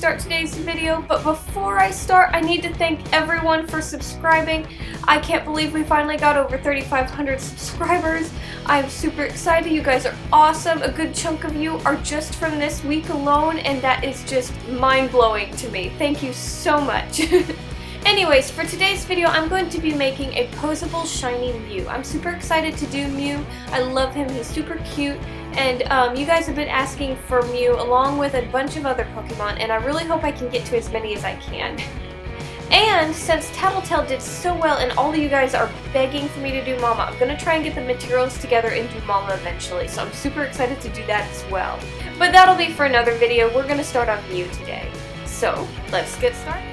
start today's video, but before I start, I need to thank everyone for subscribing. I can't believe we finally got over 3,500 subscribers. I'm super excited. You guys are awesome. A good chunk of you are just from this week alone, and that is just mind-blowing to me. Thank you so much. Anyways, for today's video, I'm going to be making a posable shiny Mew. I'm super excited to do Mew. I love him. He's super cute. And you guys have been asking for Mew along with a bunch of other Pokemon, and I really hope I can get to as many as I can. And since Tattletale did so well and all of you guys are begging for me to do Mama, I'm going to try and get the materials together and do Mama eventually. So I'm super excited to do that as well. But that'll be for another video. We're going to start on Mew today. So let's get started.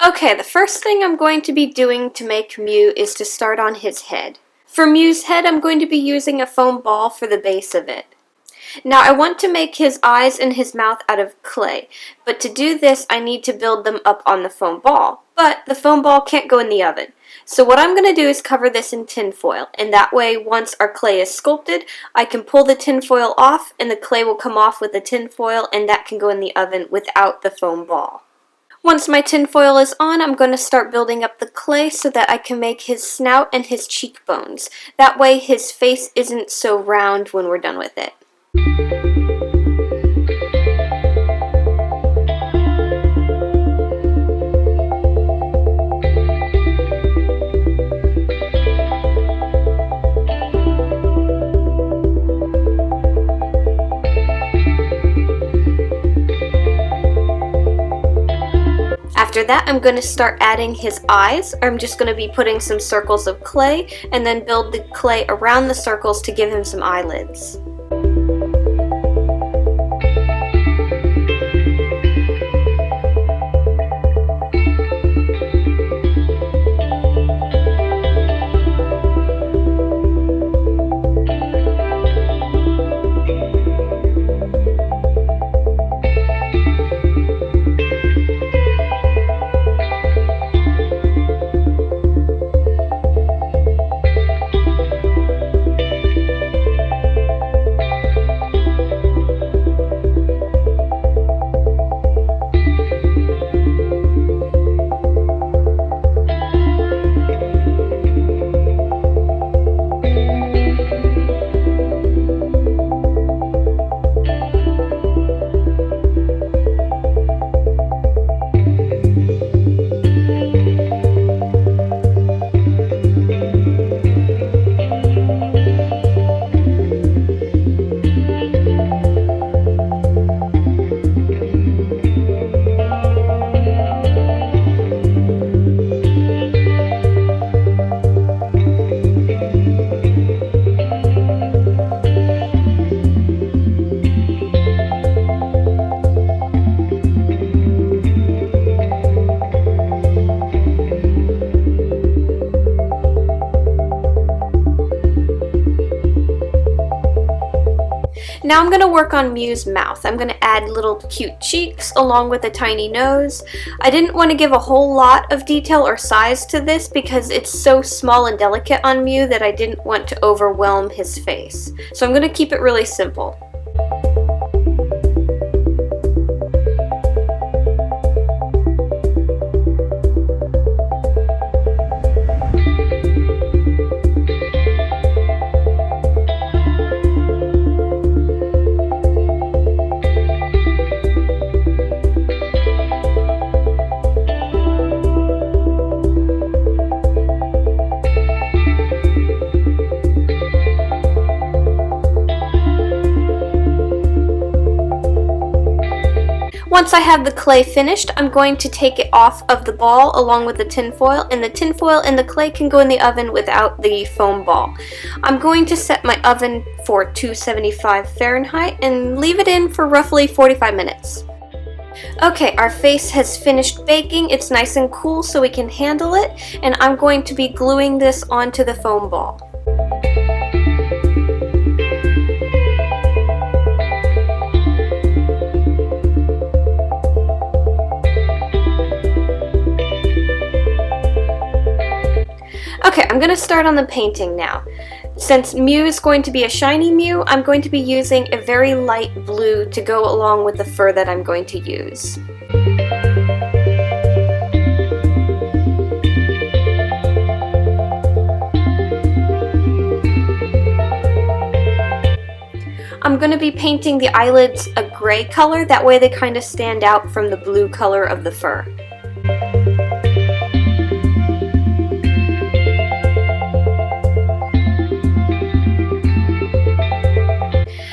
Okay, the first thing I'm going to be doing to make Mew is to start on his head. For Mew's head, I'm going to be using a foam ball for the base of it. Now, I want to make his eyes and his mouth out of clay, but to do this, I need to build them up on the foam ball. But the foam ball can't go in the oven. So what I'm going to do is cover this in tin foil, and that way, once our clay is sculpted, I can pull the tin foil off, and the clay will come off with the tin foil, and that can go in the oven without the foam ball. Once my tin foil is on, I'm going to start building up the clay so that I can make his snout and his cheekbones. That way his face isn't so round when we're done with it. After that, I'm going to start adding his eyes. I'm just going to be putting some circles of clay and then build the clay around the circles to give him some eyelids. Now I'm going to work on Mew's mouth. I'm going to add little cute cheeks along with a tiny nose. I didn't want to give a whole lot of detail or size to this because it's so small and delicate on Mew that I didn't want to overwhelm his face. So I'm going to keep it really simple. Once I have the clay finished, I'm going to take it off of the ball along with the tin foil, and the tin foil and the clay can go in the oven without the foam ball. I'm going to set my oven for 275 Fahrenheit and leave it in for roughly 45 minutes. Okay, our face has finished baking. It's nice and cool so we can handle it, and I'm going to be gluing this onto the foam ball. Okay, I'm going to start on the painting now. Since Mew is going to be a shiny Mew, I'm going to be using a very light blue to go along with the fur that I'm going to use. I'm going to be painting the eyelids a gray color, that way they kind of stand out from the blue color of the fur.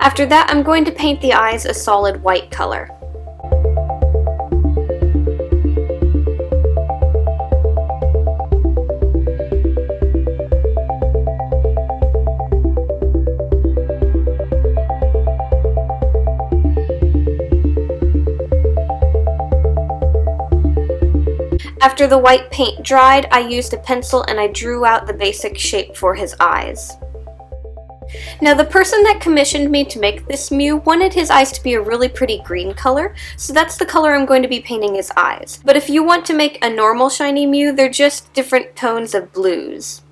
After that, I'm going to paint the eyes a solid white color. After the white paint dried, I used a pencil and I drew out the basic shape for his eyes. Now, the person that commissioned me to make this Mew wanted his eyes to be a really pretty green color, so that's the color I'm going to be painting his eyes. But if you want to make a normal shiny Mew, they're just different tones of blues.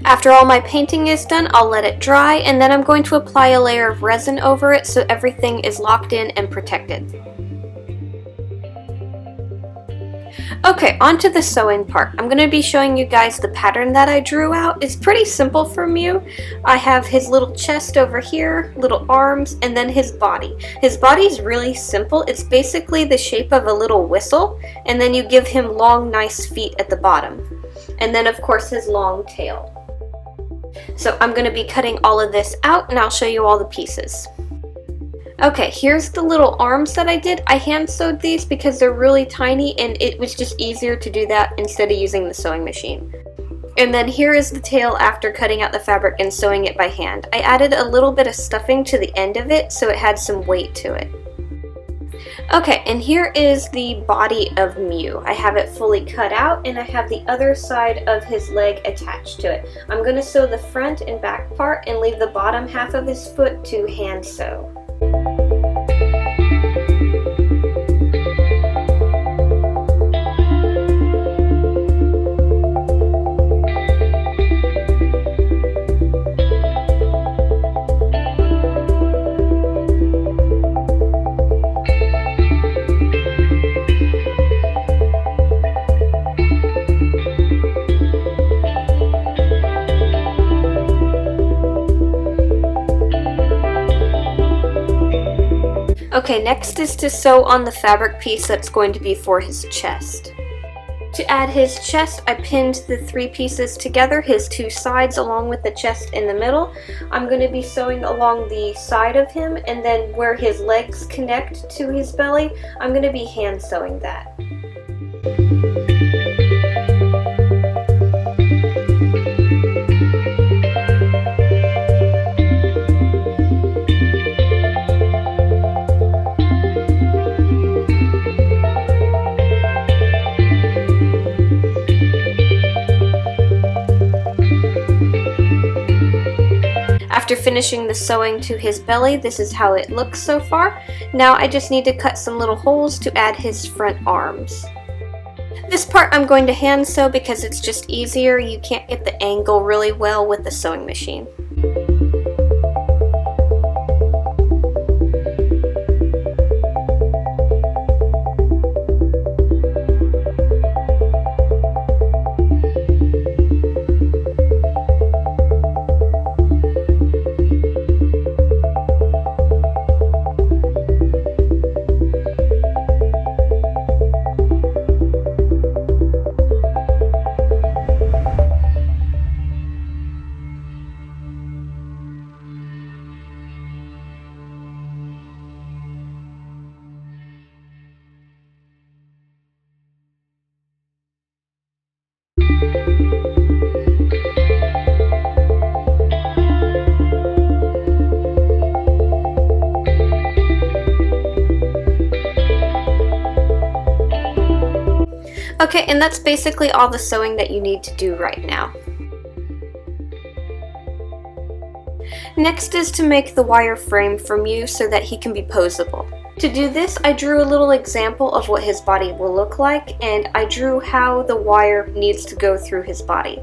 After all my painting is done, I'll let it dry, and then I'm going to apply a layer of resin over it so everything is locked in and protected. Okay, on to the sewing part. I'm going to be showing you guys the pattern that I drew out. It's pretty simple for Mew. I have his little chest over here, little arms, and then his body. His body is really simple. It's basically the shape of a little whistle, and then you give him long, nice feet at the bottom. And then, of course, his long tail. So I'm going to be cutting all of this out, and I'll show you all the pieces. Okay, here's the little arms that I did. I hand sewed these because they're really tiny, and it was just easier to do that instead of using the sewing machine. And then here is the tail after cutting out the fabric and sewing it by hand. I added a little bit of stuffing to the end of it so it had some weight to it. Okay, and here is the body of Mew. I have it fully cut out, and I have the other side of his leg attached to it. I'm going to sew the front and back part and leave the bottom half of his foot to hand sew. Okay, next is to sew on the fabric piece that's going to be for his chest. To add his chest, I pinned the three pieces together, his two sides along with the chest in the middle. I'm going to be sewing along the side of him, and then where his legs connect to his belly, I'm going to be hand sewing that. After finishing the sewing to his belly, this is how it looks so far. Now I just need to cut some little holes to add his front arms. This part I'm going to hand sew because it's just easier. You can't get the angle really well with the sewing machine. Okay, and that's basically all the sewing that you need to do right now. Next is to make the wire frame for Mew so that he can be posable. To do this, I drew a little example of what his body will look like, and I drew how the wire needs to go through his body.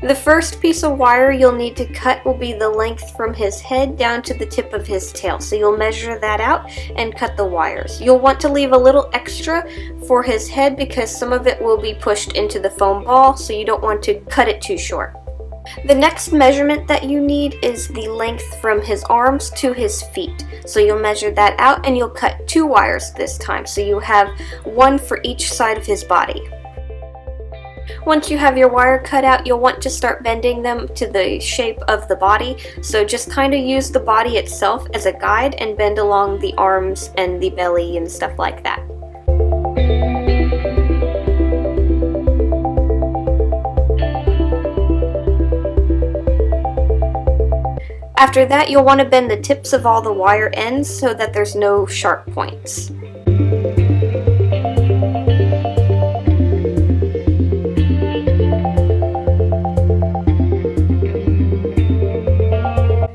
The first piece of wire you'll need to cut will be the length from his head down to the tip of his tail. So you'll measure that out and cut the wires. You'll want to leave a little extra for his head because some of it will be pushed into the foam ball, so you don't want to cut it too short. The next measurement that you need is the length from his arms to his feet. So you'll measure that out and you'll cut 2 wires this time. So you have 1 for each side of his body. Once you have your wire cut out, you'll want to start bending them to the shape of the body. So just kind of use the body itself as a guide and bend along the arms and the belly and stuff like that. After that, you'll want to bend the tips of all the wire ends so that there's no sharp points.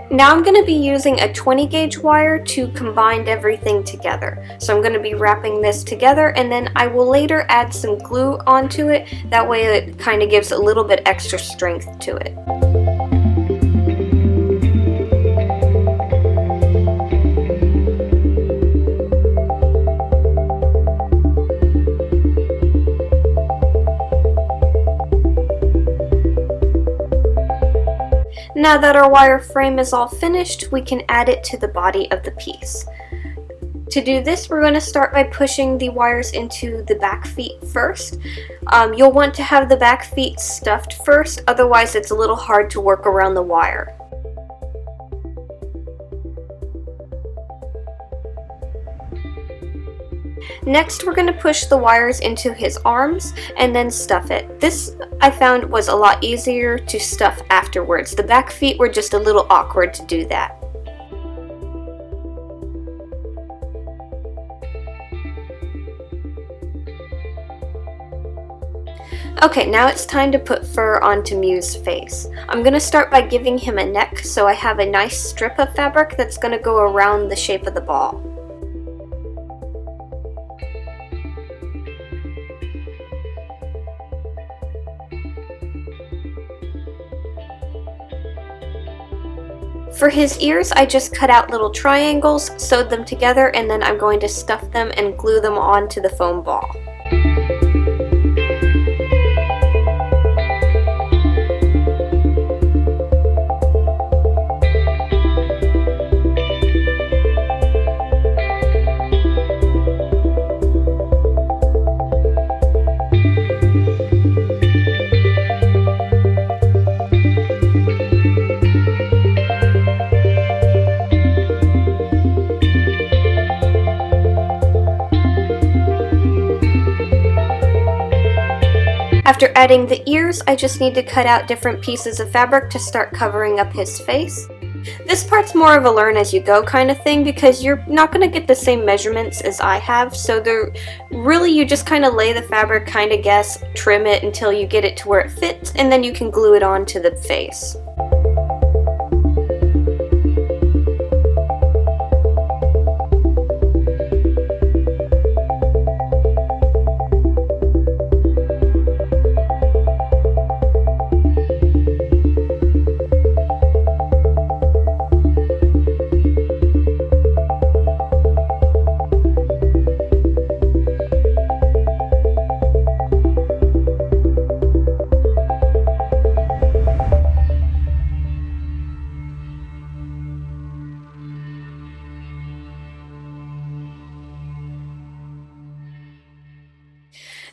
Now I'm going to be using a 20 gauge wire to combine everything together. So I'm going to be wrapping this together and then I will later add some glue onto it. That way it kind of gives a little bit extra strength to it. Now that our wire frame is all finished, we can add it to the body of the piece. To do this, we're going to start by pushing the wires into the back feet first. You'll want to have the back feet stuffed first, otherwise it's a little hard to work around the wire. Next, we're going to push the wires into his arms and then stuff it. This I found was a lot easier to stuff afterwards. The back feet were just a little awkward to do that. Okay, now it's time to put fur onto Mew's face. I'm going to start by giving him a neck, so I have a nice strip of fabric that's going to go around the shape of the ball. For his ears, I just cut out little triangles, sewed them together, and then I'm going to stuff them and glue them onto the foam ball. After adding the ears, I just need to cut out different pieces of fabric to start covering up his face. This part's more of a learn as you go kind of thing because you're not going to get the same measurements as I have, so really you just kind of lay the fabric, kind of guess, trim it until you get it to where it fits, and then you can glue it onto the face.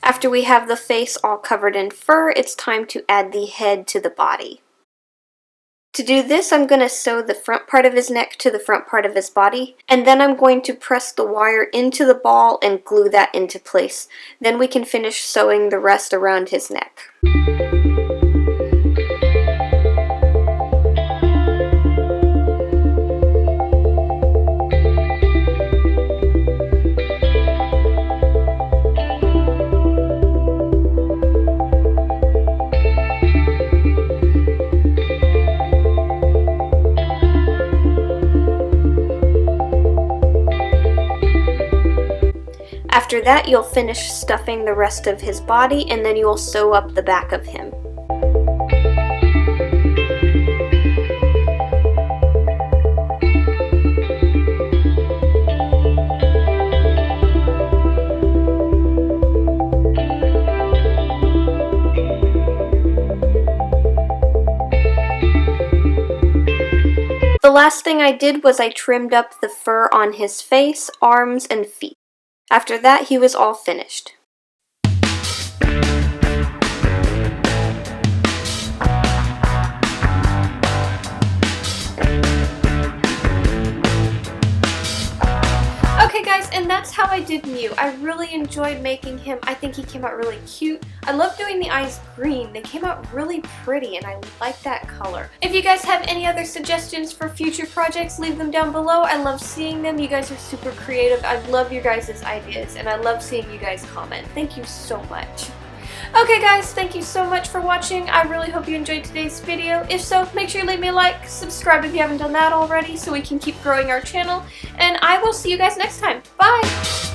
After we have the face all covered in fur, it's time to add the head to the body. To do this, I'm going to sew the front part of his neck to the front part of his body, and then I'm going to press the wire into the ball and glue that into place. Then we can finish sewing the rest around his neck. After that, you'll finish stuffing the rest of his body, and then you'll sew up the back of him. The last thing I did was I trimmed up the fur on his face, arms, and feet. After that, he was all finished. Okay guys, and that's how I did Mew. I really enjoyed making him. I think he came out really cute. I love doing the eyes green. They came out really pretty and I like that color. If you guys have any other suggestions for future projects, leave them down below. I love seeing them. You guys are super creative. I love your guys' ideas and I love seeing you guys comment. Thank you so much. Okay guys, thank you so much for watching. I really hope you enjoyed today's video. If so, make sure you leave me a like, subscribe if you haven't done that already so we can keep growing our channel, and I will see you guys next time. Bye!